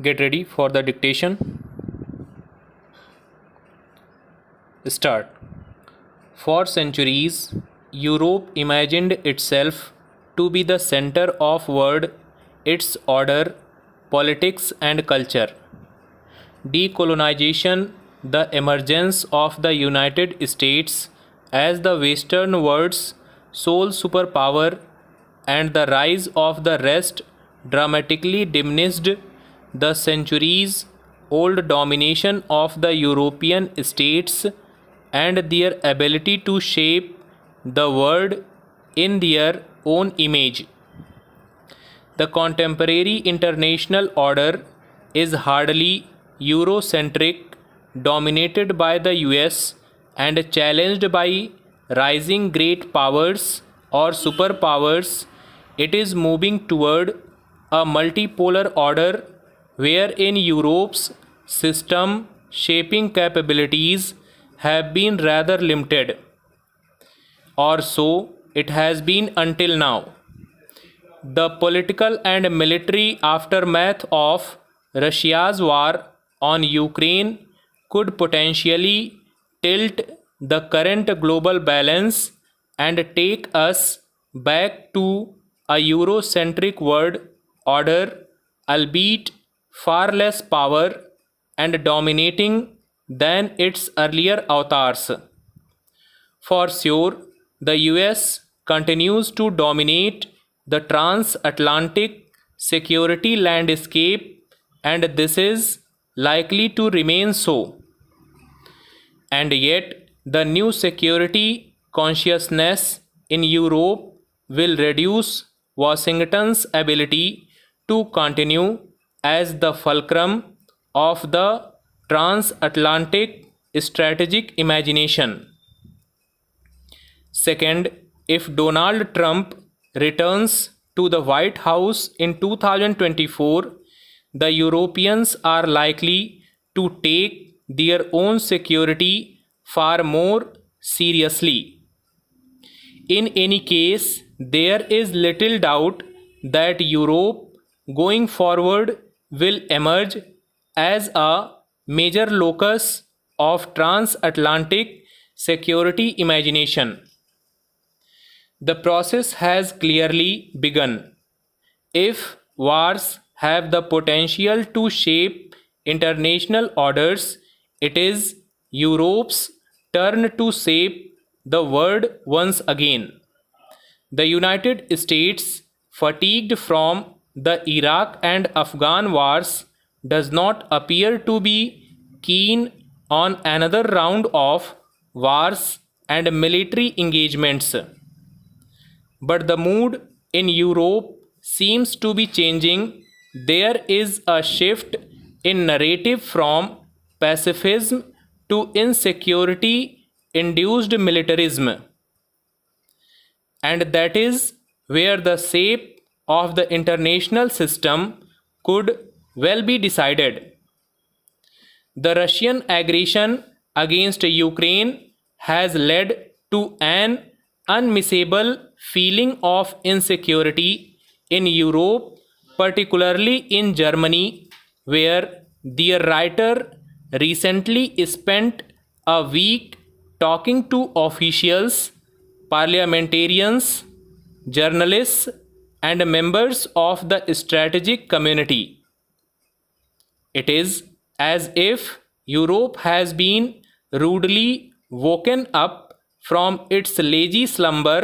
Get ready for the dictation. Start. For centuries, Europe imagined itself to be the center of world, its order, politics and culture. Decolonization, the emergence of the United States as the Western world's sole superpower, and the rise of the rest dramatically diminished the centuries old domination of the European states and their ability to shape the world in their own image. The contemporary international order is hardly Eurocentric, dominated by the US and challenged by rising great powers or superpowers. It is moving toward a multipolar order wherein Europe's system shaping capabilities have been rather limited, or so it has been until now. The political and military aftermath of Russia's war on Ukraine could potentially tilt the current global balance and take us back to a Eurocentric world order, albeit far less power and dominating than its earlier avatars. For sure, the US continues to dominate the transatlantic security landscape, and this is likely to remain so. And yet, the new security consciousness in Europe will reduce Washington's ability to continue as the fulcrum of the transatlantic strategic imagination. Second, if Donald Trump returns to the White House in 2024, the Europeans are likely to take their own security far more seriously. In any case, there is little doubt that Europe going forward will emerge as a major locus of transatlantic security imagination. The process has clearly begun. If wars have the potential to shape international orders, it is Europe's turn to shape the world once again. The United States, fatigued from the Iraq and Afghan wars, does not appear to be keen on another round of wars and military engagements. But the mood in Europe seems to be changing. There is a shift in narrative from pacifism to insecurity induced militarism. And that is where the shape of the international system could well be decided. The Russian aggression against Ukraine has led to an unmissable feeling of insecurity in Europe, particularly in Germany, where their writer recently spent a week talking to officials, parliamentarians, journalists, and members of the strategic community. It is as if Europe has been rudely woken up from its lazy slumber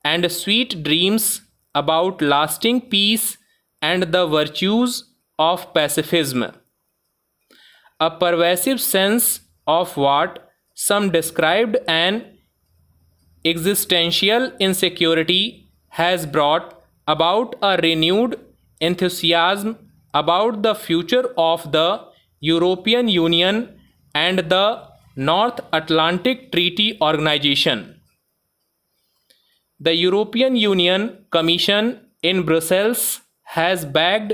and sweet dreams about lasting peace and the virtues of pacifism. A pervasive sense of what some described an existential insecurity has brought about a renewed enthusiasm about the future of the European Union and the North Atlantic Treaty Organization. The European Union Commission in Brussels has backed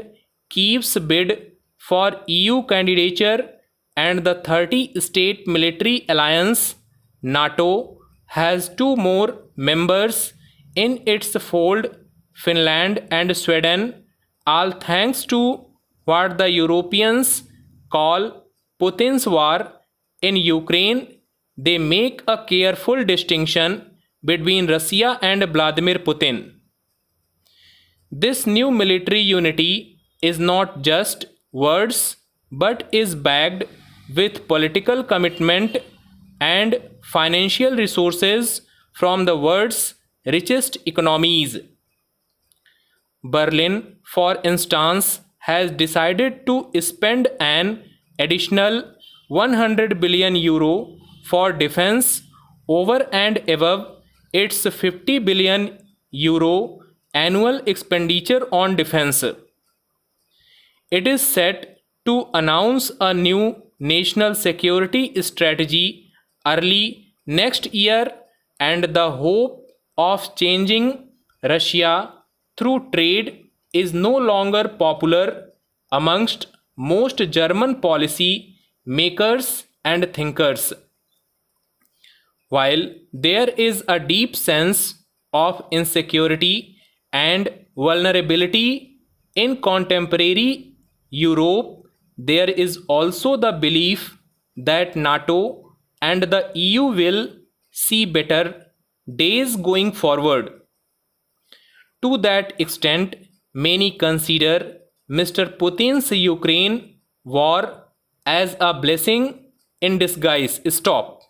Kyiv's bid for EU candidature, and the 30-state military alliance, NATO, has two more members in its fold, Finland and Sweden, all thanks to what the Europeans call Putin's war in Ukraine, they make a careful distinction between Russia and Vladimir Putin. This new military unity is not just words but is backed with political commitment and financial resources from the world's richest economies. Berlin, for instance, has decided to spend an additional 100 billion euro for defense over and above its 50 billion euro annual expenditure on defense. It is set to announce a new national security strategy early next year, and the hope of changing Russia through trade is no longer popular amongst most German policy makers and thinkers. While there is a deep sense of insecurity and vulnerability in contemporary Europe, there is also the belief that NATO and the EU will see better days going forward. To that extent, many consider Mr. Putin's Ukraine war as a blessing in disguise. Stop.